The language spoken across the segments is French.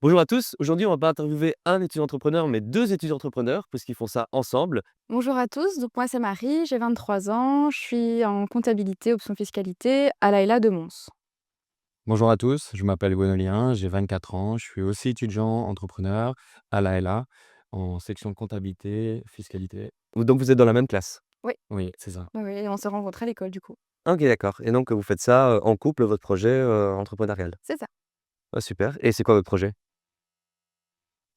Bonjour à tous, aujourd'hui on va pas interviewer un étudiant entrepreneur, mais deux étudiants entrepreneurs, puisqu'ils font ça ensemble. Bonjour à tous, donc moi c'est Marie, j'ai 23 ans, je suis en comptabilité, option fiscalité à l'AELA de Mons. Bonjour à tous, je m'appelle Gwenolien, j'ai 24 ans, je suis aussi étudiant entrepreneur à l'AELA en section comptabilité, fiscalité. Donc vous êtes dans la même classe. Oui, Oui, c'est ça. oui, oui, on s'est rencontrés à l'école du coup. Ok, d'accord. Et donc vous faites ça en couple, votre projet entrepreneurial. C'est ça. Ah, super. Et c'est quoi votre projet?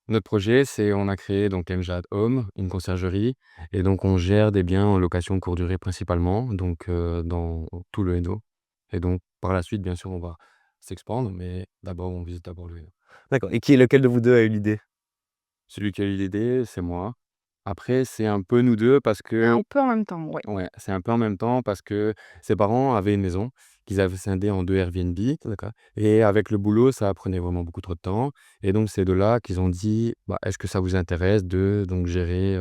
Notre projet, c'est on a créé donc MJAD Home, une conciergerie, et donc on gère des biens en location courte durée principalement, donc dans tout le Hainaut. Et donc par la suite, bien sûr, on va s'expandre, mais d'abord, on visite d'abord le Hainaut. D'accord. Et lequel de vous deux a eu l'idée? Celui qui a eu l'idée, c'est moi. Après, c'est un peu nous deux parce que Un peu en même temps, oui. ouais, c'est un peu en même temps parce que ses parents avaient une maison qu'ils avaient scindée en 2 Airbnb D'accord. et avec le boulot, ça prenait vraiment beaucoup trop de temps et donc c'est de là qu'ils ont dit: «Bah, est-ce que ça vous intéresse de donc gérer,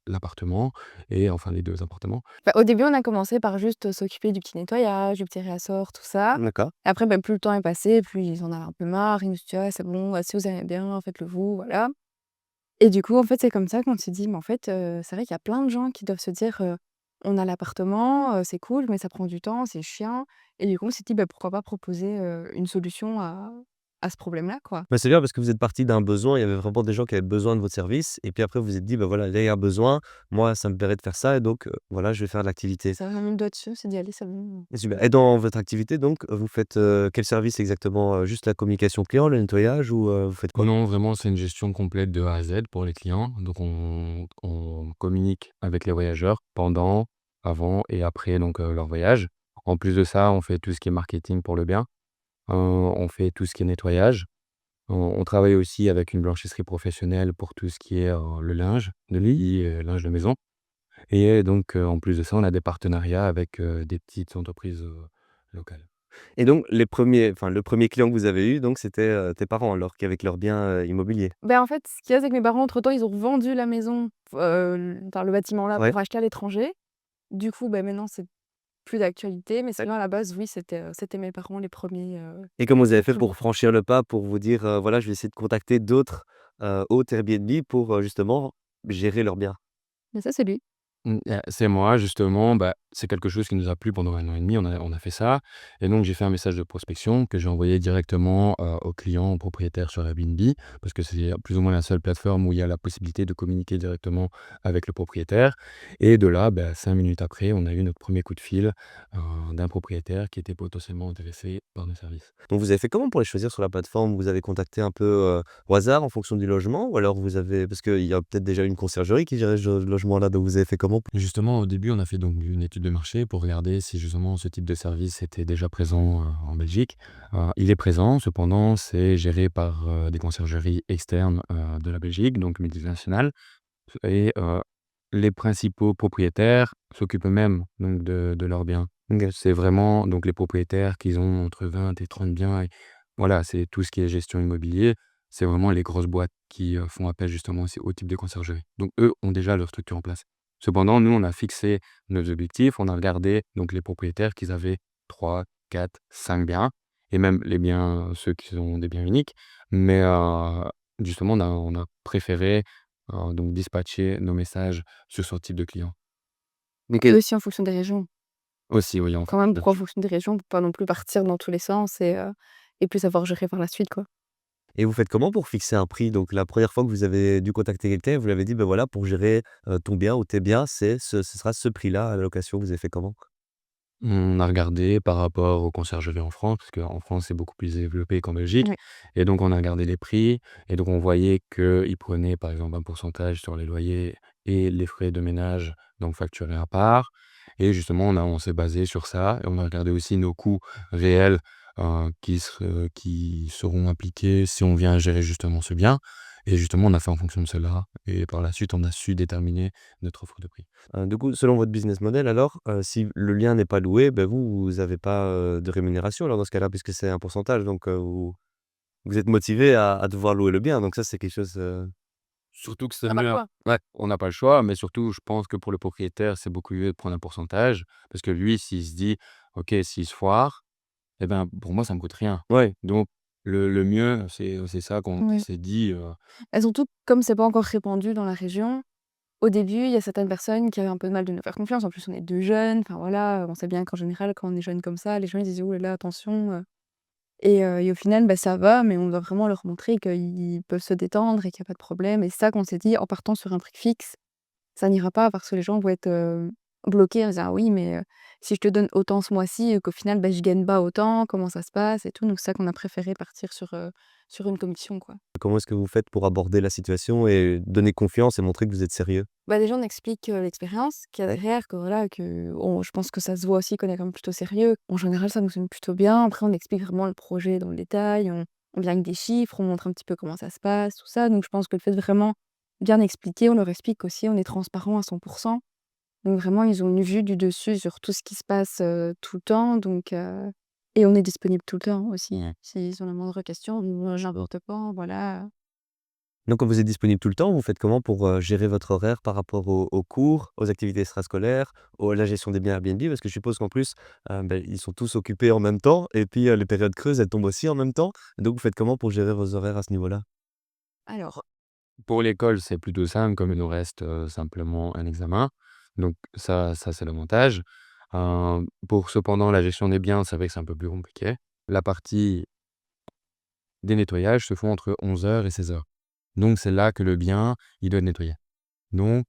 l'appartement?» et enfin les 2 appartements. Bah, au début on a commencé par juste s'occuper du petit nettoyage, du petit réassort, tout ça. D'accord. Et après, bah, plus le temps est passé, plus ils en avaient un peu marre, ils nous ont dit: «Ah c'est bon, si vous aimez bien, faites-le vous», voilà. Et du coup, en fait, c'est comme ça qu'on s'est dit: «Mais en fait, c'est vrai qu'il y a plein de gens qui doivent se dire, "On a l'appartement, c'est cool, mais ça prend du temps, c'est chiant"». Et du coup, on s'est dit: «Bah, pourquoi pas proposer, une solution à ce problème-là, quoi?» Bah, c'est bien parce que vous êtes parti d'un besoin, il y avait vraiment des gens qui avaient besoin de votre service. Et puis après vous vous êtes dit, bah voilà, là il y a un besoin, moi ça me plairait de faire ça, et donc voilà, je vais faire de l'activité. Ça va même dessus, on s'est dit: «Allez, c'est bon». Et super. Et dans votre activité donc, vous faites quel service exactement? Juste la communication client, le nettoyage, ou vous faites quoi? Non, vraiment, c'est une gestion complète de A à Z pour les clients. Donc on communique avec les voyageurs pendant, avant et après donc leur voyage. En plus de ça, on fait tout ce qui est marketing pour le bien. On fait tout ce qui est nettoyage. On travaille aussi avec une blanchisserie professionnelle pour tout ce qui est, le linge de lit et linge de maison et donc en plus de ça, on a des partenariats avec, des petites entreprises, locales. Et donc le premier client que vous avez eu donc c'était, tes parents alors qu'avec leurs biens, immobiliers? Ben en fait, ce qu'il y a, c'est que mes parents, entre-temps, ils ont vendu la maison, enfin le bâtiment là, Ouais. pour acheter à l'étranger. Du coup, bah, maintenant, c'est plus d'actualité, mais D'ac sinon à la base, oui, c'était mes parents les premiers Et comment vous avez les fait premiers pour clients. franchir le pas, pour vous dire, voilà, je vais essayer de contacter d'autres, hôtes Airbnb pour, justement gérer leurs biens? Mais ça, c'est lui. C'est moi justement, bah, c'est quelque chose qui nous a plu pendant 1 an et demi, on a fait ça et donc j'ai fait un message de prospection que j'ai envoyé directement, aux clients, aux propriétaires sur Airbnb parce que c'est plus ou moins la seule plateforme où il y a la possibilité de communiquer directement avec le propriétaire et de là, bah, 5 minutes après, on a eu notre premier coup de fil, d'un propriétaire qui était potentiellement intéressé par nos services. Donc vous avez fait comment pour les choisir sur la plateforme? Vous avez contacté un peu, au hasard en fonction du logement, ou alors vous avez, parce qu'il y a peut-être déjà une conciergerie qui gérait ce logement-là, donc vous avez fait comment? Justement, au début, on a fait donc une étude de marché pour regarder si justement ce type de service était déjà présent, en Belgique. Il est présent, cependant, c'est géré par, des conciergeries externes, de la Belgique, donc multinationales et les principaux propriétaires s'occupent eux-mêmes donc de leurs biens. OK. C'est vraiment donc les propriétaires qui ont entre 20 et 30 biens et voilà, c'est tout ce qui est gestion immobilier. C'est vraiment les grosses boîtes qui, font appel justement aussi au type de conciergerie. Donc eux ont déjà leur structure en place. Cependant, nous, on a fixé nos objectifs, on a regardé donc les propriétaires qu'ils avaient 3, 4, 5 biens et même les biens, ceux qui ont des biens uniques. Mais, justement, on a préféré, donc dispatcher nos messages sur ce type de client. OK. Et aussi en fonction des régions. Aussi, oui, en Quand même, de pourquoi en fonction des régions? Pour pas non plus partir dans tous les sens et puis savoir gérer par la suite, quoi. Et vous faites comment pour fixer un prix? Donc la première fois que vous avez dû contacter quelqu'un, vous lui avez dit: «Ben voilà, pour gérer, ton bien ou tes biens, ce sera ce prix-là à la location». Vous avez fait comment? On a regardé par rapport aux conciergeries en France, parce qu'en France, c'est beaucoup plus développé qu'en Belgique Ouais. et donc on a regardé les prix et donc on voyait qu'ils prenaient, par exemple, un pourcentage sur les loyers et les frais de ménage, donc facturés à part et justement, on s'est basé sur ça et on a regardé aussi nos coûts réels, qui seront appliqués si on vient gérer justement ce bien et justement, on a fait en fonction de cela et par la suite, on a su déterminer notre offre de prix. Du coup, selon votre business model alors, si le lien n'est pas loué, ben vous avez pas, de rémunération alors dans ce cas-là, puisque c'est un pourcentage, donc vous êtes motivé à devoir louer le bien, donc ça c'est quelque chose, Surtout que On c'est n'a pas le mieux choix. ouais, on n'a pas le choix, mais surtout, je pense que pour le propriétaire, c'est beaucoup mieux de prendre un pourcentage parce que lui, s'il se dit: «OK, s'il se foire et ben, pour moi, ça me coûte rien». ouais. Donc Le mieux, c'est ça qu'on Ouais. s'est dit, Et surtout, comme c'est pas encore répandu dans la région, au début, il y a certaines personnes qui avaient un peu de mal de nous faire confiance. En plus, on est 2 jeunes, enfin voilà, on sait bien qu'en général, quand on est jeune comme ça, les gens ils disent: «Ouh là là, attention». Et au final, bah, ça va, mais on doit vraiment leur montrer qu'ils peuvent se détendre et qu'il y a pas de problème. Et c'est ça qu'on s'est dit, en partant sur un prix fixe, ça n'ira pas parce que les gens vont être, bloqués en disant: «Ah oui, mais si je te donne autant ce mois-ci et qu'au final, bah, je gagne pas autant, comment ça se passe?» et tout. Donc c'est ça qu'on a préféré partir sur une commission, quoi. Comment est-ce que vous faites pour aborder la situation et donner confiance et montrer que vous êtes sérieux? Bah, déjà, on explique, l'expérience qu'il y a derrière, que voilà, je pense que ça se voit aussi qu'on est quand même plutôt sérieux. En général, ça fonctionne plutôt bien. Après, on explique vraiment le projet dans le détail, on vient avec des chiffres, on montre un petit peu comment ça se passe, tout ça. Donc je pense que le fait de vraiment bien expliquer, on leur explique aussi, on est transparent à 100. Donc vraiment, ils ont une vue du dessus sur tout ce qui se passe, tout le temps. Et on est disponible tout le temps aussi, ouais. s'ils ont la moindre question: «Moi, j'importe pas», voilà. Donc quand vous êtes disponible tout le temps, vous faites comment pour, gérer votre horaire par rapport aux cours, aux activités extrascolaires, la gestion des biens Airbnb? Parce que je suppose qu'en plus, ils sont tous occupés en même temps et puis, les périodes creuses, elles tombent aussi en même temps. Donc vous faites comment pour gérer vos horaires à ce niveau-là? Alors Pour l'école, c'est plutôt simple comme il nous reste, simplement un examen. Donc ça c'est l'avantage. Pour cependant la gestion des biens, c'est vrai que c'est un peu plus compliqué. La partie des nettoyages se font entre 11 heures et 16 heures. Donc c'est là que le bien, il doit être nettoyé. Donc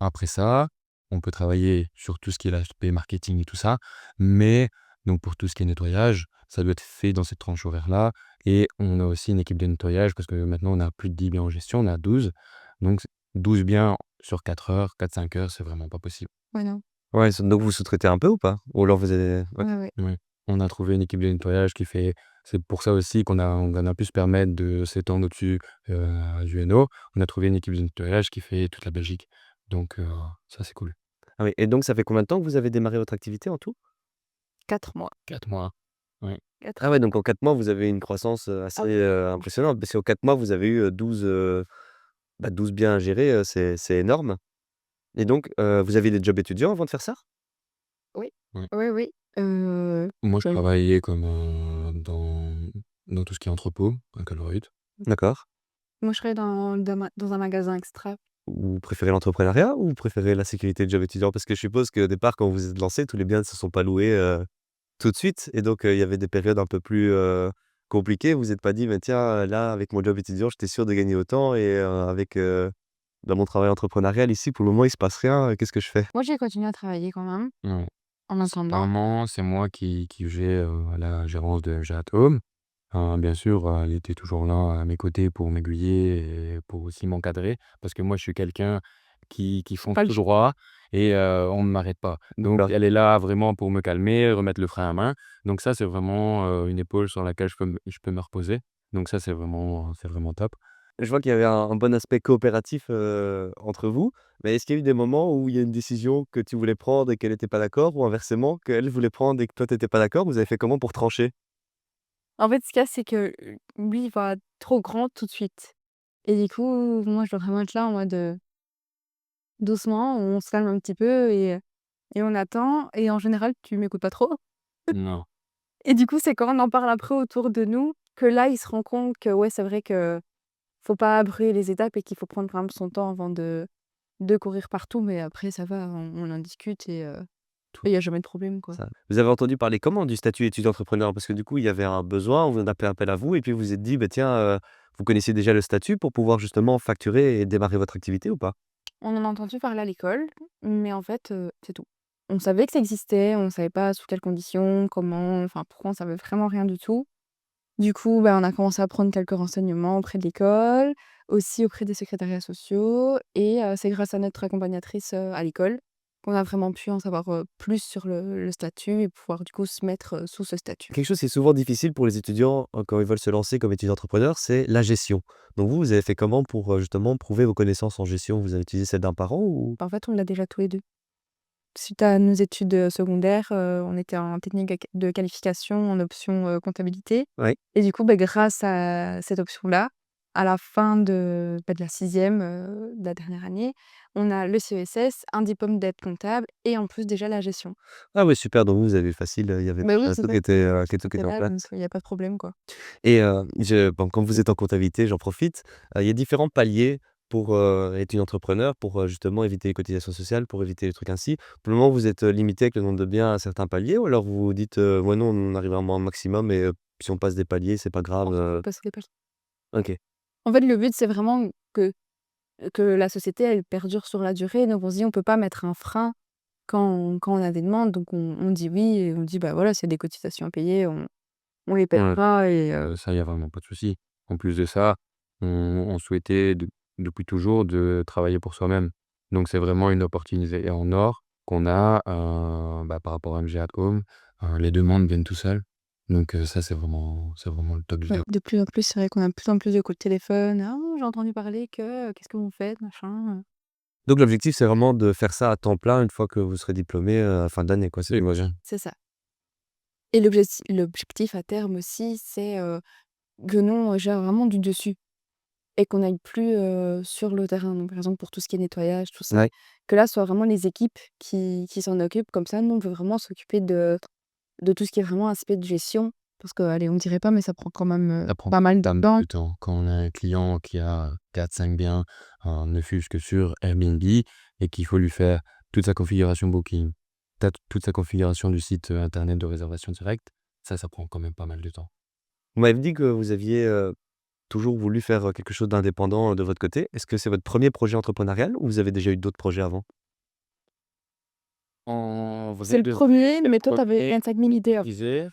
après ça, on peut travailler sur tout ce qui est l'aspect marketing et tout ça, mais donc pour tout ce qui est nettoyage, ça doit être fait dans cette tranche horaire-là et on a aussi une équipe de nettoyage parce que maintenant on a plus de 10 biens en gestion, on a 12. Donc 12 biens sur 4 heures, 4-5 heures, c'est vraiment pas possible. ouais, non. Ouais, donc vous sous-traitez un peu ou pas? Ou alors vous avez ouais. Ouais, ouais. Ouais. On a trouvé une équipe de nettoyage qui fait c'est pour ça aussi qu'on a pu se permettre de s'étendre au-dessus, du Hainaut. On a trouvé une équipe de nettoyage qui fait toute la Belgique. Donc ça c'est cool. Ah oui et donc ça fait combien de temps que vous avez démarré votre activité en tout? 4 mois. 4 mois. Ouais. 4 Ah ouais, donc en 4 mois, vous avez une croissance, assez, Ah oui. impressionnante parce qu'en 4 mois, vous avez eu, 12, 12 biens à gérer, c'est énorme et donc vous aviez des jobs étudiants avant de faire ça? Oui. Ouais. Oui, oui. Moi, je Bah, travaillais comme, dans tout ce qui est entrepôt, à Colruyt. D'accord. moi, je serais dans un magasin extra. Vous préférez l'entrepreneuriat ou vous préférez la sécurité de job étudiant? Parce que je suppose qu'au départ, quand vous vous êtes lancés, tous les biens ne se sont pas loués, tout de suite et donc il y avait des périodes un peu plus, compliquées. Vous vous êtes pas dit: «Mais tiens, là, avec mon job étudiant, j'étais sûr de gagner autant et avec, dans mon travail entrepreneurial ici, pour le moment, il se passe rien, qu'est-ce que je fais?» Moi, j'ai continué à travailler quand même, Ouais. en attendant. Apparemment, c'est moi qui faisais, la gérance de MG Atome. Bien sûr, elle était toujours là à mes côtés pour m'aiguiller et pour aussi m'encadrer parce que moi, je suis quelqu'un qui fonce Pas le tout ch droit et on ne m'arrête pas. Donc D'accord. elle est là vraiment pour me calmer, remettre le frein à main. Donc ça, c'est vraiment, une épaule sur laquelle je peux me reposer. Donc ça, c'est vraiment top. Je vois qu'il y avait un bon aspect coopératif, entre vous, mais est-ce qu'il y a eu des moments où il y a une décision que tu voulais prendre et qu'elle était pas d'accord ou inversement, qu'elle voulait prendre et que toi tu étais pas d'accord? Vous avez fait comment pour trancher? En fait, ce qu'il y a, c'est que, lui, il va trop grand tout de suite. Et du coup, moi, je dois vraiment être là en mode, doucement, on se calme un petit peu et on attend. Et en général, tu m'écoutes pas trop. Non. Et du coup, c'est quand on en parle après autour de nous que là, il se rend compte que, ouais, c'est vrai que faut pas brûler les étapes et qu'il faut prendre quand même son temps avant de courir partout. Mais après, ça va, on en discute et il y a jamais de problème, quoi. Ça vous avez entendu parler comment du statut étudiant-entrepreneur? Parce que du coup, il y avait un besoin, on vous en a fait appel à vous et puis vous vous êtes dit: «Bah, tiens, vous connaissiez déjà le statut pour pouvoir justement facturer et démarrer votre activité ou pas?» On en a entendu parler à l'école, mais en fait, c'est tout. On savait que ça existait, on savait pas sous quelles conditions, comment, enfin pourquoi, on savait vraiment rien du tout. Du coup, bah, on a commencé à prendre quelques renseignements auprès de l'école, aussi auprès des secrétariats sociaux. Et c'est grâce à notre accompagnatrice, à l'école qu'on a vraiment pu en savoir, plus sur le statut et pouvoir du coup se mettre, sous ce statut. Quelque chose qui est souvent difficile pour les étudiants, quand ils veulent se lancer comme étudiants entrepreneurs, c'est la gestion. Donc vous, vous avez fait comment pour, justement prouver vos connaissances en gestion? Vous avez utilisé celle d'un parent ou? En fait, on l'a déjà tous les 2. Suite à nos études, secondaires, on était en technique de qualification en option, comptabilité. Ouais. Et du coup, bah, grâce à cette option-là, à la fin de la 6e, de la dernière année, on a le CESS, un diplôme d'aide comptable et en plus déjà la gestion. Ah ouais, super, donc vous avez facile, il y avait Bah oui, c'est tout ça, qui tout est était en là, place. donc il y a pas de problème, quoi. Et bon, comme vous êtes en comptabilité, j'en profite, il y a différents paliers pour, être une entrepreneur, pour, justement éviter les cotisations sociales, pour éviter les trucs ainsi. Pour le moment, vous êtes, limité avec le nombre de biens à un certain palier ou alors vous vous dites: «Ouais, non, on arrive vraiment au maximum et si on passe des paliers, c'est pas grave», Parce que des OK. En fait, le but, c'est vraiment que la société, elle perdure sur la durée. Donc on se dit: «On peut pas mettre un frein quand on a des demandes». Donc on dit oui et on dit: «Bah, voilà, s'il y a des cotisations à payer, on les Ouais, paiera» et ça, il y a vraiment pas de souci. En plus de ça, on on souhaitait depuis toujours de travailler pour soi-même. Donc c'est vraiment une opportunité en or qu'on a, bah, par rapport à MG at Home, les demandes viennent tout seuls. Donc ça, c'est vraiment le top du ouais, top. de plus en plus, c'est vrai qu'on a de plus en plus de coups de téléphone: «Ah, j'ai entendu parler que, qu'est-ce que vous faites?» machin. Donc l'objectif, c'est vraiment de faire ça à temps plein une fois que vous serez diplômé, à la fin de l'année, quoi, c'est Oui, le moi, projet? j'ai C'est ça. Et l'objectif à terme aussi, c'est, que nous, on gère vraiment du dessus et qu'on aille plus, sur le terrain. Donc par exemple, pour tout ce qui est nettoyage, tout ça, Ouais. que là, ce soit vraiment les équipes qui s'en occupent. Comme ça, nous, on peut vraiment s'occuper de tout ce qui est vraiment aspect de gestion. Parce que, allez, on dirait pas, mais ça prend quand même, Ça prend pas mal de pas mal temps. de temps. Quand on a un client qui a 4-5 biens, ne fût-ce que sur Airbnb et qu'il faut lui faire toute sa configuration Booking, toute sa configuration du site, internet de réservation directe, ça prend quand même pas mal de temps. Vous m'avez dit que vous aviez, toujours voulu faire, quelque chose d'indépendant, de votre côté. Est-ce que c'est votre premier projet entrepreneurial ou vous avez déjà eu d'autres projets avant? En C'est vrai le de premier, vrai, mais toi, tu avais premier 25 000 idées av réalisé,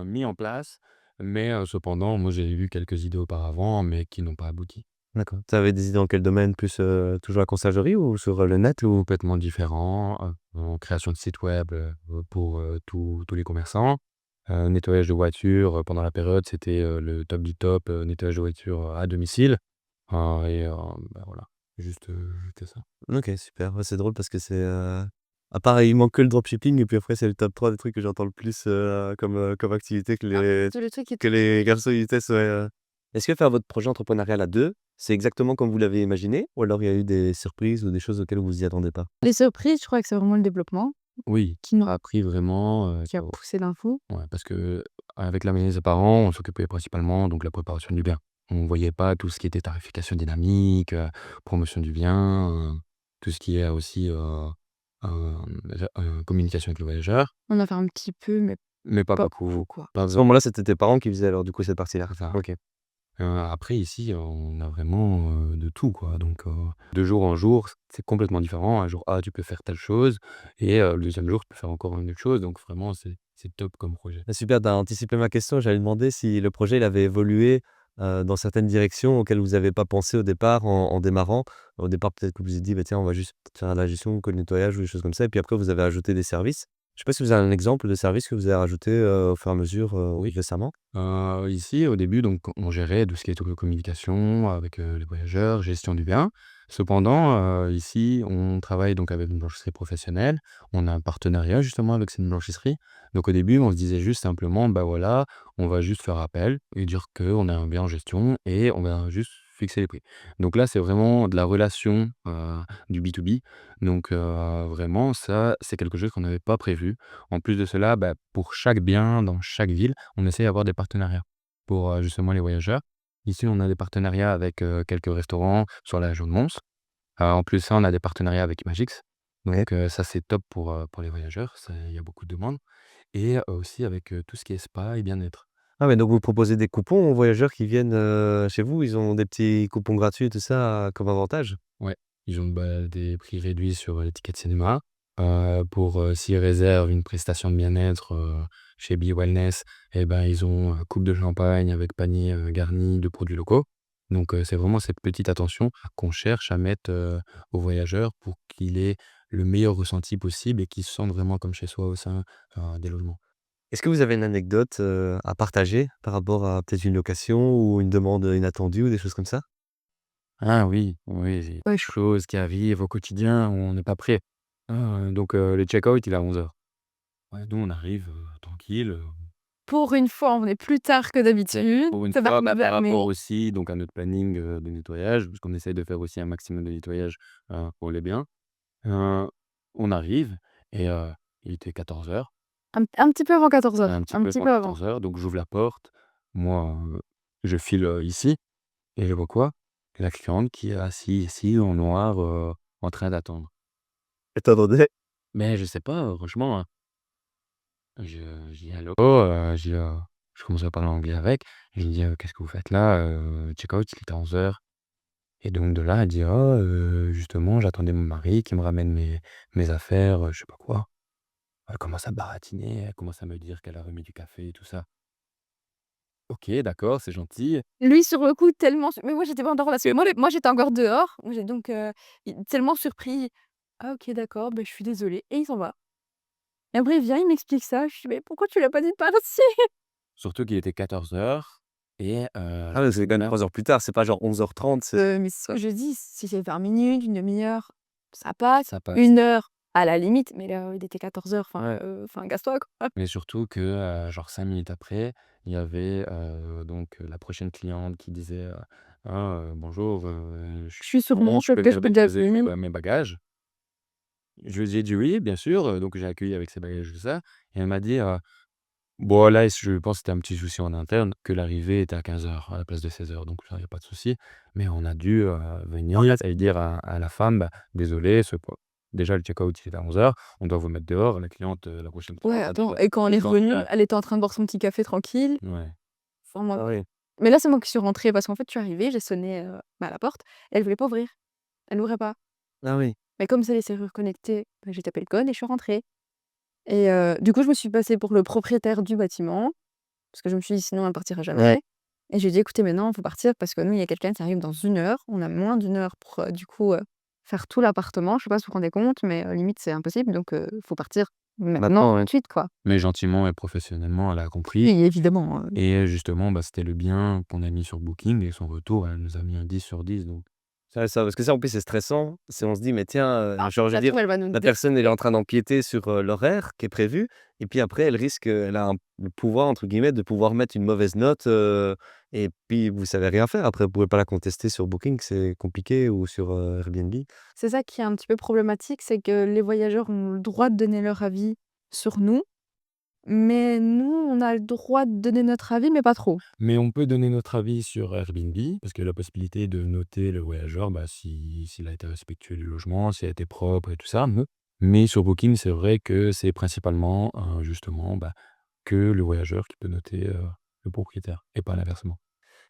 mis en place, mais cependant, moi, j'ai eu quelques idées auparavant, mais qui n'ont pas abouti. D'accord. Tu avais des idées dans quel domaine? Plus, toujours la conciergerie ou sur, le net ou? Complètement différent, en création de site web, pour, tous les commerçants. Nettoyage de voiture, pendant la période, c'était, le top du top, nettoyage de voiture, à domicile, et bah, voilà, juste, que ça. OK, super. Ouais, c'est drôle parce que c'est, à part il manque que le dropshipping et puis après c'est le top 3 des trucs que j'entends le plus, comme activité ah, c'est le truc qui que les garçons ils testent, ouais, Est-ce que faire votre projet entrepreneurial à 2, c'est exactement comme vous l'avez imaginé? Ou alors il y a eu des surprises ou des choses auxquelles vous vous y attendez pas? les surprises, je crois que c'est vraiment le développement Oui, qui nous ça a appris vraiment, qui a poussé l'info. ouais, parce qu'avec la maîtrise des parents, on s'occupait principalement donc la préparation du bien. On voyait pas tout ce qui était tarification dynamique, promotion du bien, tout ce qui est aussi, communication avec le voyageur, On a fait un petit peu, mais mais pas pas beaucoup. beaucoup, quoi. À ce moment-là, c'était tes parents qui faisaient alors du coup cette partie-là? C'est ça. OK. Après ici, on a vraiment, de tout quoi, donc de jour en jour, c'est complètement différent. Un jour A, tu peux faire telle chose et le 2e jour, tu peux faire encore une autre chose, donc vraiment c'est top comme projet. Ah super, tu as anticipé ma question. J'allais demander si le projet il avait évolué, dans certaines directions auxquelles vous avez pas pensé au départ en démarrant. Au départ, peut-être que vous vous êtes dit: «Bah, tiens, on va juste faire la gestion, que le nettoyage ou des choses comme ça» et puis après vous avez ajouté des services. Je sais pas si vous avez un exemple de service que vous avez rajouté, au fur et à mesure, Oui. récemment? Ici, au début, donc on gérait tout ce qui est communication avec, les voyageurs, gestion du bien. Cependant, ici, on travaille donc avec une blanchisserie professionnelle. On a un partenariat justement avec cette blanchisserie. Donc au début, on se disait juste simplement: «Bah, voilà, on va juste faire appel et dire qu'on a un bien en gestion et on va juste fixer les prix». Donc là, c'est vraiment de la relation, du B2B. Donc vraiment ça, c'est quelque chose qu'on n'avait pas prévu. En plus de cela, bah, pour chaque bien dans chaque ville, on essaie d'avoir des partenariats pour, justement les voyageurs. Ici, on a des partenariats avec, quelques restaurants sur la région de Mons. En plus de ça, on a des partenariats avec Imagix. Ouais. Donc ça, c'est top pour les voyageurs, ça il y a beaucoup de demandes et aussi avec, tout ce qui est spa et bien-être. Ah ouais, donc vous proposez des coupons aux voyageurs qui viennent, chez vous? Ils ont des petits coupons gratuits et tout ça, comme avantage? Ouais, ils ont, bah, des prix réduits sur, les tickets de cinéma. Pour, s'ils réservent une prestation de bien-être, chez Wellness, et ben, ils ont, coupe de champagne avec panier, garni de produits locaux. Donc c'est vraiment cette petite attention qu'on cherche à mettre, aux voyageurs pour qu'il ait le meilleur ressenti possible et qu'il se sente vraiment comme chez soi au sein, des logements. Est-ce que vous avez une anecdote, à partager par rapport à peut-être une location ou une demande, inattendue ou des choses comme ça? Ah oui, oui, c'est des Ouais, je choses qui arrivent au quotidien où on n'est pas prêt. Donc le check-out, il est à 11h. Ouais, nous, on arrive, tranquille, pour une fois, on venait plus tard que Ouais, d'habitude. pour une Ça va fois, nous par mais rapport aussi donc à notre planning, de nettoyage, parce qu'on essaye de faire aussi un maximum de nettoyage, pour les biens. Heu, on arrive et il était 14h, un petit peu avant 14h, un petit un peu petit avant peu avant. 14h, donc j'ouvre la porte. Moi, je file, ici et je vois quoi? La cliente qui est assise ici en noir, en train d'attendre. Et tu Mais je sais pas, franchement, je dis: «Allô?» je commence à parler anglais avec. Je lui dis: «Qu'est-ce que vous faites là? Check-out, il est 11h». Et donc de là, elle dit: «Oh, justement, j'attendais mon mari qui me ramène mes affaires», je sais pas quoi. Elle commence à baratiner, elle commence à me dire qu'elle a remis du café et tout ça. OK, d'accord, c'est gentil. Lui, sur le coup, tellement mais moi, j'étais pas encore parce que moi, j'étais encore dehors. J'ai donc il tellement surpris: «Ah OK, d'accord, je suis désolé» et il s'en va. Et après, il vient, il m'explique ça. Je suis: «Mais pourquoi tu l'as pas dit de partir?» Surtout qu'il était 14h et Ah ouais, c'est quand même là 3 heures plus tard, c'est pas genre 11h30, c'est Mais c'est ce que je dis, si c'est 20 minutes, une demi-heure, ça passe. ça passe. 1 heure, à la limite, mais là, il était 14h, enfin, casse-toi, quoi. Mais surtout que, genre 5 minutes après, il y avait, donc la prochaine cliente qui disait, «Ah, bonjour, Je suis sur bon, mon je peux que je venir peux déjà déposer, mes bagages?» Je lui ai dit: «Oui, bien sûr», donc j'ai accueilli avec ses bagages, tout ça et elle m'a dit, bon là, je pense que c'était un petit souci en interne, que l'arrivée était à 15h à la place de 16h, donc ça, il y a pas de souci. Mais on a dû, venir et dire à la femme: «Bah, désolé, ce po déjà le check-out il est à 11h, on doit vous mettre dehors, la cliente, la prochaine Ouais, cliente a attends besoin et quand on de est temps». revenus, elle était en train de boire son petit café tranquille. Ouais. Enfin, moi ah oui. mais là, c'est moi qui suis rentrée parce qu'en fait, je suis arrivée, j'ai sonné, à la porte et elle voulait pas ouvrir. Elle ouvrait pas. Ah oui. Mais comme c'est les serrures connectées, j'ai tapé le code et je suis rentrée et du coup, je me suis passée pour le propriétaire du bâtiment parce que je me suis dit: «Sinon, elle partira Ouais. jamais» et j'ai dit: «Écoutez, maintenant, il faut partir parce que nous, il y a quelqu'un qui arrive dans 1 heure. On a moins d'1 heure pour, du coup, faire tout l'appartement». Je sais pas si vous vous rendez compte, mais limite, c'est impossible donc faut partir maintenant, Maintenant, tout ouais. de suite, quoi. Mais gentiment et professionnellement, elle a compris Oui, évidemment, et justement, bah, c'était le bien qu'on a mis sur Booking et son retour, elle nous a mis un 10 sur 10 donc C'est ça, parce que ça, en plus, c'est stressant. Si on se dit: «Mais tiens», genre, je veux la dire, tour, elle va nous la dé personne, elle est en train d'empiéter sur, l'horaire qui est prévu et puis après, elle risque, elle a le «pouvoir» entre guillemets de pouvoir mettre une mauvaise note, et puis vous savez rien faire. Après, vous pouvez pas la contester sur Booking, c'est compliqué ou sur, Airbnb. c'est ça qui est un petit peu problématique, c'est que les voyageurs ont le droit de donner leur avis sur nous, mais nous, on a le droit de donner notre avis, mais pas trop. mais on peut donner notre avis sur Airbnb, parce qu'il y a la possibilité de noter le voyageur, bah, s'il a été respectueux du logement, s'il a été propre et tout ça, mais sur Booking, c'est vrai que c'est principalement, justement, bah, que le voyageur qui peut noter, le propriétaire et pas l'inversement.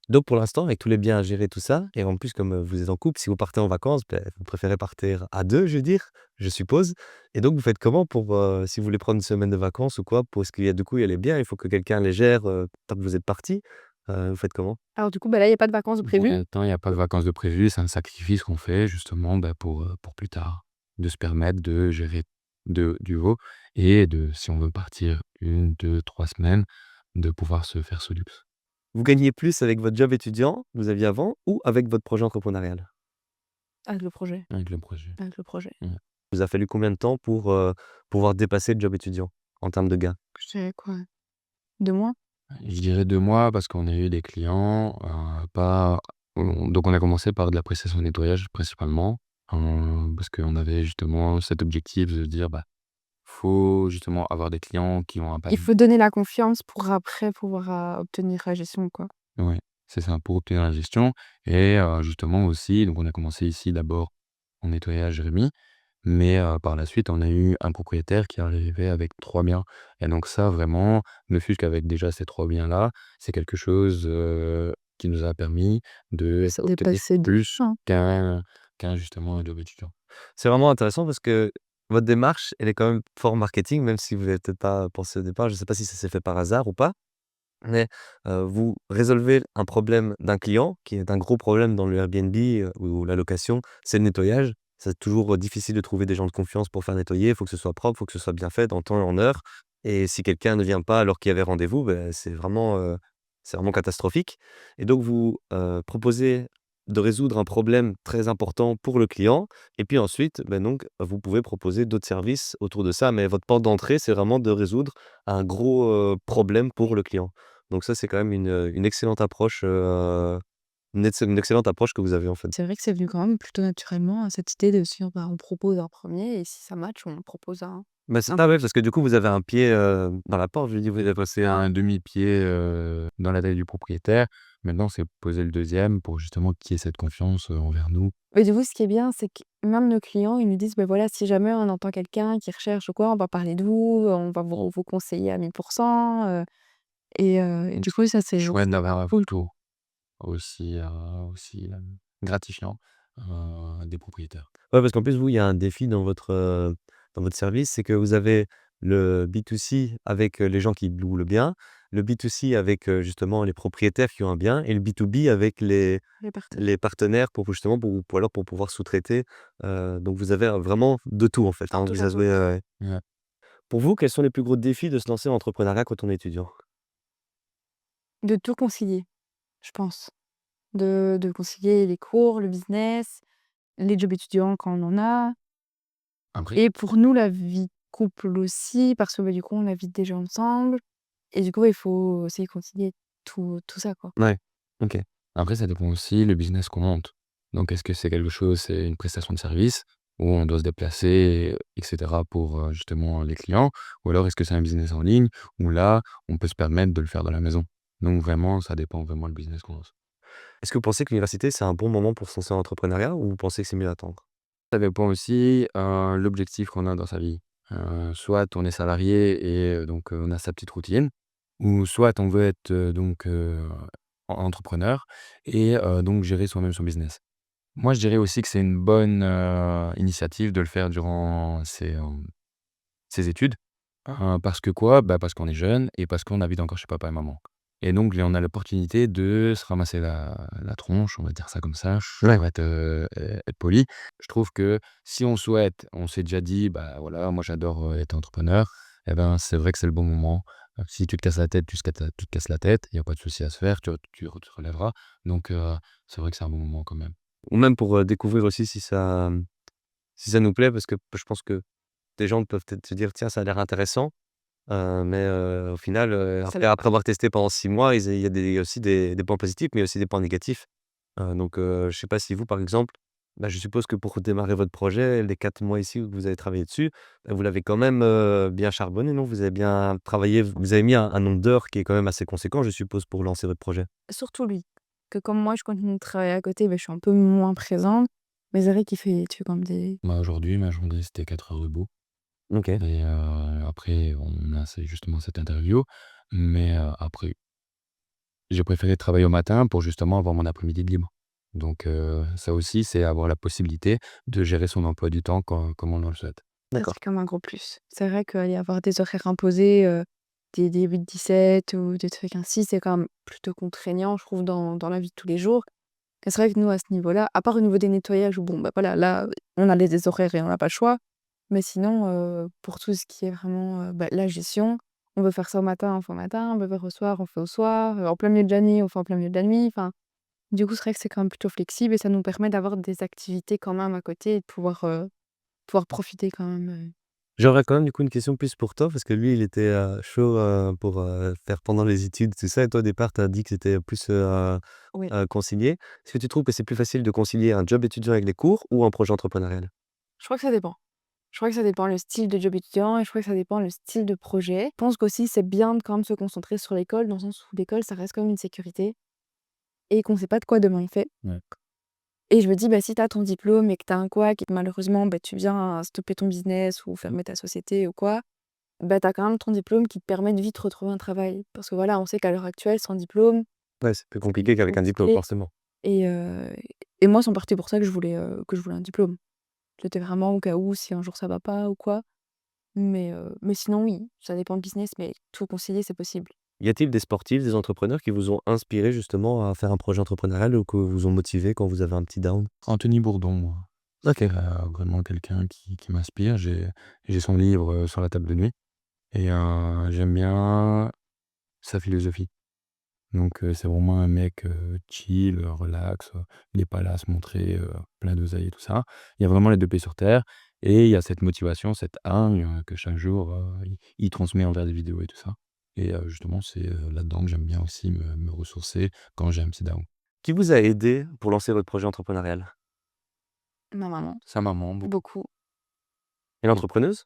Donc pour l'instant, avec tous les biens à gérer, tout ça et en plus comme, vous êtes en couple, si vous partez en vacances, vous préférez partir à 2, je veux dire, je suppose et donc vous faites comment pour, si vous voulez prendre une semaine de vacances ou quoi? Parce qu'il y a du coup, il y a les biens, il faut que quelqu'un les gère, tant que vous êtes partis. Vous faites comment? Alors du coup, là, il y a pas de vacances de Pour prévues. l'instant, il y a pas de vacances de prévues, c'est un sacrifice qu'on fait justement, bah, pour plus tard. De se permettre de gérer de du haut et de si on veut partir 1, 2, 3 semaines, de pouvoir se faire ce luxe. Vous gagnez plus avec votre job étudiant que vous aviez avant ou avec votre projet entrepreneurial? Avec le projet, Avec le projet. avec le projet. Ouais. Vous a fallu combien de temps pour, pouvoir dépasser le job étudiant en termes de gains? C'est quoi? 2 mois? Je dirais 2 mois parce qu'on a eu des clients, pas donc on a commencé par de la prestation de nettoyage principalement, parce qu'on avait justement cet objectif de se dire: «Bah, faut justement avoir des clients qui ont un Il panier». faut donner la confiance pour après pouvoir, obtenir la gestion, quoi. Ouais, c'est ça, pour obtenir la gestion et justement aussi donc on a commencé ici d'abord en nettoyage remis, mais par la suite, on a eu un propriétaire qui est arrivé avec 3 biens et donc ça vraiment, ne fût-ce qu'avec déjà ces 3 biens-là, c'est quelque chose, qui nous a permis de Ça obtenir dépassait de plus hein. qu'un justement un job étudiant. C'est vraiment intéressant parce que votre démarche, elle est quand même fort marketing, même si vous avez peut-être pas pensé au départ. Je ne sais pas si ça s'est fait par hasard ou pas, mais vous résolvez un problème d'un client qui est un gros problème dans le Airbnb, ou la location, c'est le nettoyage. C'est toujours, difficile de trouver des gens de confiance pour faire nettoyer. Il faut que ce soit propre, il faut que ce soit bien fait en temps et en heure et si quelqu'un ne vient pas alors qu'il y avait rendez-vous, c'est vraiment catastrophique et donc vous, proposez de résoudre un problème très important pour le client et puis ensuite, donc vous pouvez proposer d'autres services autour de ça, mais votre porte d'entrée, c'est vraiment de résoudre un gros, problème pour le client. Donc ça, c'est quand même une excellente approche, une excellente approche que vous avez, en fait. C'est vrai que c'est venu quand même plutôt naturellement, cette idée de se dire: «Bah, on propose un premier et si ça match, on propose Bah, c'est un ça, ouais, plus». parce que du coup, vous avez un pied, dans la porte, je veux dire, vous avez passé C'est un un demi-pied, dans la taille du propriétaire. Maintenant, c'est poser le deuxième pour justement qu'il y ait cette confiance, envers nous. Mais du coup, ce qui est bien, c'est que même nos clients, ils nous disent: «Bah, voilà, si jamais on entend quelqu'un qui recherche ou quoi, on va parler de vous, on va vous conseiller à 1000 et Donc du coup, ça, c'est chouette d'avoir un cool. retour aussi, gratifiant, des propriétaires. ouais, parce qu'en plus, vous, il y a un défi dans votre service, c'est que vous avez le B2C avec, les gens qui louent le bien, le B2C avec, justement les propriétaires qui ont un bien et le B2B avec Les partenaires. les partenaires pour pouvoir sous-traiter, donc vous avez, vraiment de tout, en fait, Un hein, touch vous à tout. avez, ouais. Ouais. Pour vous, quels sont les plus gros défis de se lancer en entrepreneuriat quand on est étudiant? De tout concilier, je pense. De concilier les cours, le business, les jobs étudiants quand on en a Après et pour nous, la vie de couple aussi parce que, bah, du coup, on habite déjà ensemble et du coup, il faut aussi concilier tout ça, quoi. Ouais, OK. Après ça dépend aussi le business qu'on monte. Donc est-ce que c'est quelque chose c'est une prestation de service où on doit se déplacer et cetera pour, justement les clients? Ou alors est-ce que c'est un business en ligne où là, on peut se permettre de le faire de la maison? Donc vraiment, ça dépend vraiment le business qu'on lance. Est-ce que vous pensez que l'université, c'est un bon moment pour se lancer en entrepreneuriat ou vous pensez que c'est mieux attendre? Ça dépend aussi, l'objectif qu'on a dans sa vie. Soit on est salarié et donc on a sa petite routine ou soit on veut être, entrepreneur et donc gérer soi-même son business. Moi, je dirais aussi que c'est une bonne, initiative de le faire durant ses études. Parce que quoi? Bah, parce qu'on est jeune et parce qu'on habite encore chez papa et maman. Et donc on a l'opportunité de se ramasser la tronche, on va dire ça comme ça, Ouais. pour être poli. Je trouve que si on souhaite, on s'est déjà dit: «Bah, voilà, moi j'adore, être entrepreneur», et ben, c'est vrai que c'est le bon moment. Si tu te casses la tête, tu te casses la tête, il y a pas de souci à se faire, tu te relèveras. Donc c'est vrai que c'est un bon moment quand même. Ou même pour, découvrir aussi si ça nous plaît parce que je pense que des gens peuvent peut-être se dire: «Tiens, ça a l'air intéressant», mais au final, Ça après l'est pas. après avoir testé pendant 6 mois, il y a aussi des points positifs, mais aussi des points négatifs. Donc je sais pas si vous, par exemple, je suppose que pour démarrer votre projet, les 4 mois ici où vous avez travaillé dessus, vous l'avez quand même, bien charbonné, non? Vous avez bien travaillé, vous avez mis un nombre d'heures qui est quand même assez conséquent, je suppose, pour lancer votre projet? Surtout lui, que comme moi, je continue de travailler à côté, bah, je suis un peu moins présente, mais c'est vrai qu'il fait tu fais quand même des Bah, aujourd'hui, ma journée, c'était 4 heures debout OK. et après on a c'est justement cette interview, mais après j'ai préféré travailler au matin pour justement avoir mon après-midi de libre. Donc ça aussi, c'est avoir la possibilité de gérer son emploi du temps comme on le souhaite. ça, D'accord. c'est comme un gros plus. C'est vrai qu'aller avoir des horaires imposés, des 8-17 ou des trucs ainsi, c'est quand même plutôt contraignant, je trouve, dans la vie de tous les jours. Et c'est vrai que nous, à ce niveau-là, à part au niveau des nettoyages où bon, bah, voilà, là, on a des horaires et on n'a pas le choix. Mais sinon, pour tout ce qui est vraiment, bah, la gestion, on veut faire ça au matin, on fait au matin, on veut faire au soir, on fait au soir, en plein milieu de la nuit, on fait en plein milieu de la nuit. Enfin, du coup, c'est vrai que c'est quand même plutôt flexible et ça nous permet d'avoir des activités quand même à côté et de pouvoir profiter quand même, J'aurais quand même du coup une question plus pour toi parce que lui il était, chaud, pour, faire pendant les études tout ça et toi au départ tu as dit que c'était plus, oui. concilier. Est-ce que tu trouves que c'est plus facile de concilier un job étudiant avec les cours ou un projet entrepreneurial? Je crois que ça dépend. Je crois que ça dépend le style de job étudiant et je crois que ça dépend le style de projet. Je pense qu'aussi c'est bien de quand même se concentrer sur l'école, dans le sens où l'école, ça reste quand même une sécurité et qu'on sait pas de quoi demain est fait. Ouais. Et je me dis, bah, si tu as ton diplôme et que tu as un couac et que malheureusement, bah, tu viens stopper ton business ou fermer ta société ou quoi, bah, tu as quand même ton diplôme qui te permet de vite retrouver un travail. Parce que voilà, on sait qu'à l'heure actuelle, sans diplôme, Ouais, c'est plus c'est compliqué qu'avec un diplôme compliqué. forcément. Et, heu, et moi, c'est en partie pour ça que je voulais un diplôme. C'était vraiment au cas où, si un jour ça va pas ou quoi. Mais sinon, oui, ça dépend du business, mais tout concilier, c'est possible. Y a-t-il des sportifs, des entrepreneurs qui vous ont inspiré justement à faire un projet entrepreneurial ou que vous ont motivé quand vous avez un petit down? Anthony Bourdon, moi, c'est, OK. vraiment quelqu'un qui m'inspire. J'ai son livre, sur la table de nuit et j'aime bien sa philosophie. Donc c'est vraiment un mec, chill, relax, il est pas là à se montrer, plein d'oseille et tout ça. Il y a vraiment les 2 pieds sur terre et il y a cette motivation, cette hargne, que chaque jour, il transmet envers des vidéos et tout ça et justement c'est, là-dedans que j'aime bien aussi me ressourcer quand j'ai un petit down. Qui vous a aidé pour lancer votre projet entrepreneurial? Ma maman, Sa maman, beaucoup. Et l'entrepreneuse?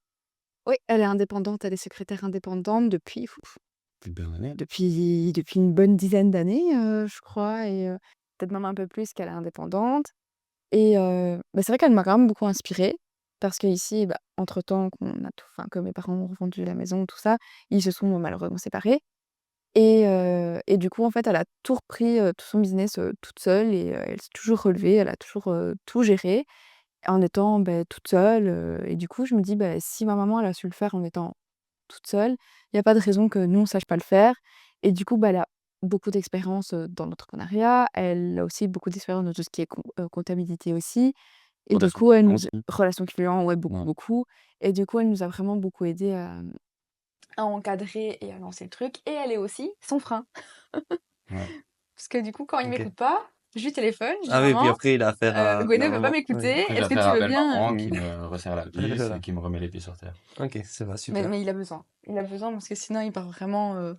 Oui, elle est indépendante, elle est secrétaire indépendante depuis depuis bien d'années. depuis une bonne dizaine d'années, je crois et peut-être même un peu plus qu'elle est indépendante et c'est vrai qu'elle m'a quand même beaucoup inspirée parce qu'ici, entre-temps que mes parents ont revendu la maison, tout ça, ils se sont malheureusement séparés et du coup, en fait, elle a tout repris, tout son business, toute seule et elle s'est toujours relevée, elle a toujours, tout géré en étant, toute seule, et du coup, je me dis: si ma maman, elle a su le faire en étant toute seule, il y a pas de raison que nous, on sache pas le faire et du coup, elle a beaucoup d'expérience, dans l'entrepreneuriat. Elle a aussi beaucoup d'expérience dans tout ce qui est comptabilité aussi et du Relation coup, elle client nous aussi. relations clients, ouais, beaucoup, Ouais, beaucoup et du coup, elle nous a vraiment beaucoup aidés à encadrer et à lancer le truc et elle est aussi son frein. ouais. Parce que du coup, quand il OK. m'écoute pas, je lui téléphone, je dis: Ah oui, puis «Maman, après il a affaire à Gwenaë la veut pas maman. Oui. m'écouter, Après j'ai est-ce que affaire tu à veux belle bien, maman Mmh. qui me resserre la vis Voilà. et qui me remet les pieds sur terre. OK, ça va, super. Mais il a besoin. Il a besoin parce que sinon il part vraiment,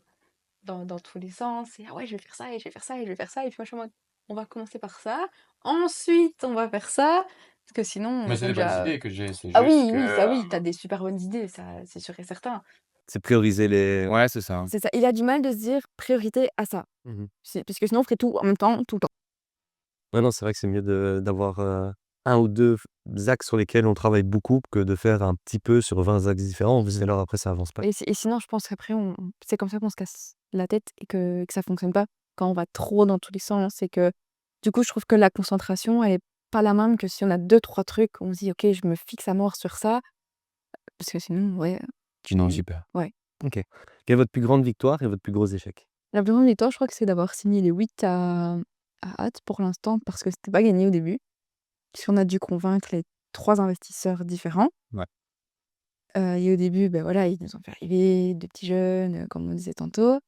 dans tous les sens et: «Ah ouais, je vais faire ça et je vais faire ça et je vais faire ça» et puis moi je suis en mode: «On va commencer par ça, ensuite on va faire ça», parce que sinon on Mais est c'est des bonnes déjà, idées que j'ai, c'est ah juste oui, que, oui, ça oui, tu as des super bonnes idées, ça c'est sûr et certain. C'est prioriser les ouais, c'est ça. C'est ça, il a du mal de se dire: «Priorité à ça». Mmh. C'est parce que sinon on ferait tout en même temps, tout le temps. Ouais, non, c'est vrai que c'est mieux d'avoir, 1 ou 2 axes sur lesquels on travaille beaucoup que de faire un petit peu sur 20 axes différents, parce que alors après ça avance pas. Et sinon je pense qu'après c'est comme ça qu'on se casse la tête et que ça fonctionne pas. Quand on va trop dans tous les sens, c'est que du coup je trouve que la concentration, elle est pas la même que si on a deux trois trucs, on se dit: «OK, je me fixe à mort sur ça», parce que sinon ouais, Non, tu super. ouais. OK. Quelle est votre plus grande victoire et votre plus gros échec? La plus grande victoire, je crois que c'est d'avoir signé les 8 à hâte pour l'instant parce que c'était pas gagné au début. Puisqu'on a dû convaincre les 3 investisseurs différents. Ouais. Et au début, voilà, ils nous ont fait arriver, 2 petits jeunes, comme on disait tantôt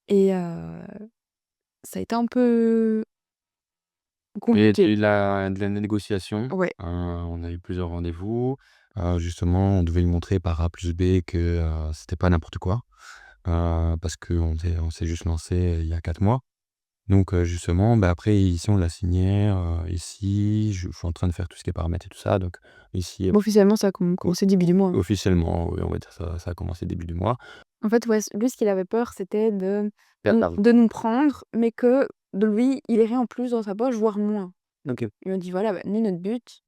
et ça a été un peu Et compliqué. eu de la négociation, Ouais. on a eu plusieurs rendez-vous, justement, on devait lui montrer par A plus B que, c'était pas n'importe quoi, parce qu'on s'est juste lancé il y a 4 mois. Donc justement, après ici on l'a signé, ici je suis en train de faire tout ce qui est paramètres et tout ça, donc ici, Officiellement, ça a o commencé début du mois, hein. officiellement, oui, on va dire ça a commencé début du mois. En fait, ouais, lui, ce qu'il avait peur, c'était de Perdre l'argent. nous prendre, mais que de lui, il irait en plus dans sa poche, voire moins. OK. Il m'a dit: «Voilà, nous, notre but,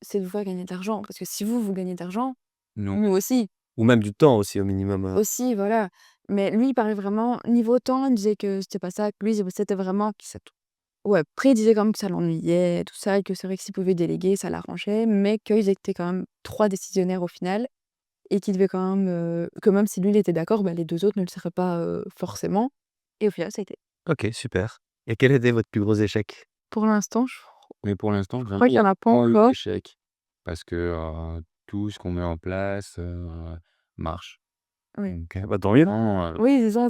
c'est de vous faire gagner de l'argent parce que si vous, vous gagnez de l'argent, Non. nous aussi». Ou même du temps aussi au minimum, Aussi, voilà. Mais lui, il parlait vraiment niveau temps, il disait que c'était pas ça, que lui, c'était vraiment que ça ouais, après il disait quand même que ça l'ennuyait, tout ça et que c'est vrai que s'il pouvait déléguer, ça l'arrangeait, mais qu'ils étaient quand même 3 décisionnaires au final et qu'il devait quand même, que même si lui, il était d'accord, les 2 autres ne le seraient pas, forcément et au final, ça a été. OK, super. Et quel était votre plus gros échec? Pour l'instant, Mais pour l'instant, je vraiment, crois il qu'il y y a en a pas pas eu encore. d'échec parce que, tout ce qu'on met en place, marche. Oui. Donc Bah, tant mieux. vraiment, Oui, c'est ça,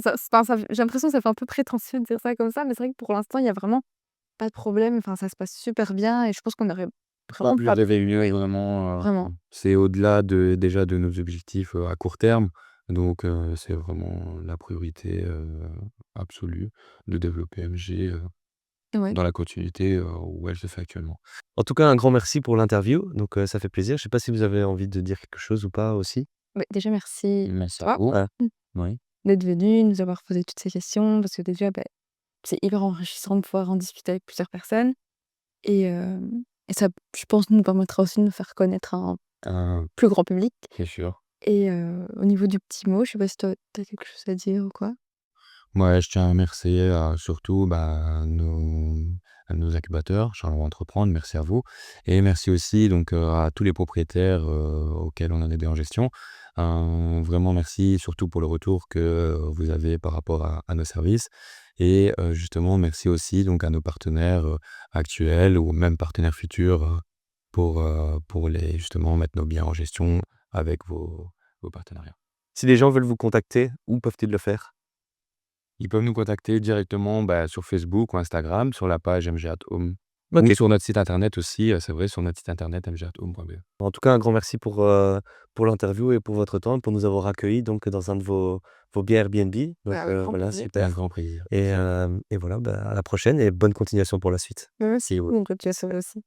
j'ai l'impression que ça fait un peu prétentieux de dire ça comme ça, mais c'est vrai que pour l'instant, il y a vraiment pas de problème, enfin, ça se passe super bien et je pense qu'on aurait pas vraiment pu pas rêver mieux et vraiment, vraiment. c'est au-delà déjà de nos objectifs, à court terme. Donc c'est vraiment la priorité, absolue de développer MG, Ouais. dans la continuité, où elle se fait actuellement. En tout cas, un grand merci pour l'interview, donc ça fait plaisir. Je sais pas si vous avez envie de dire quelque chose ou pas aussi? Déjà merci Merci à toi, vous. Ouais. Oui. d'être venu, nous avoir posé toutes ces questions parce que déjà, c'est hyper enrichissant de pouvoir en discuter avec plusieurs personnes et ça, je pense, nous permettra aussi de nous faire connaître à un plus grand public Bien sûr. et au niveau du petit mot, je sais pas si toi, tu as quelque chose à dire ou quoi? Ouais, je tiens à remercier, surtout, nos incubateurs, Charleroi Entreprendre, merci à vous et merci aussi donc, à tous les propriétaires, auxquels on a aidé en gestion. Vraiment merci surtout pour le retour que, vous avez par rapport à nos services et justement merci aussi donc à nos partenaires, actuels ou même partenaires futurs, pour les justement mettre nos biens en gestion avec vos partenariats. Si les gens veulent vous contacter, où peuvent-ils le faire? Ils peuvent nous contacter directement, sur Facebook ou Instagram, sur la page MG@Home OK. ou sur notre site internet aussi, c'est vrai, sur notre site internet mg@home.be. En tout cas, un grand merci pour l'interview et pour votre temps, pour nous avoir accueillis donc dans un de vos biens Airbnb. Donc Avec grand voilà, plaisir. C'est un super grand plaisir. et voilà, à la prochaine et bonne continuation pour la suite. Merci, bonne continuation aussi.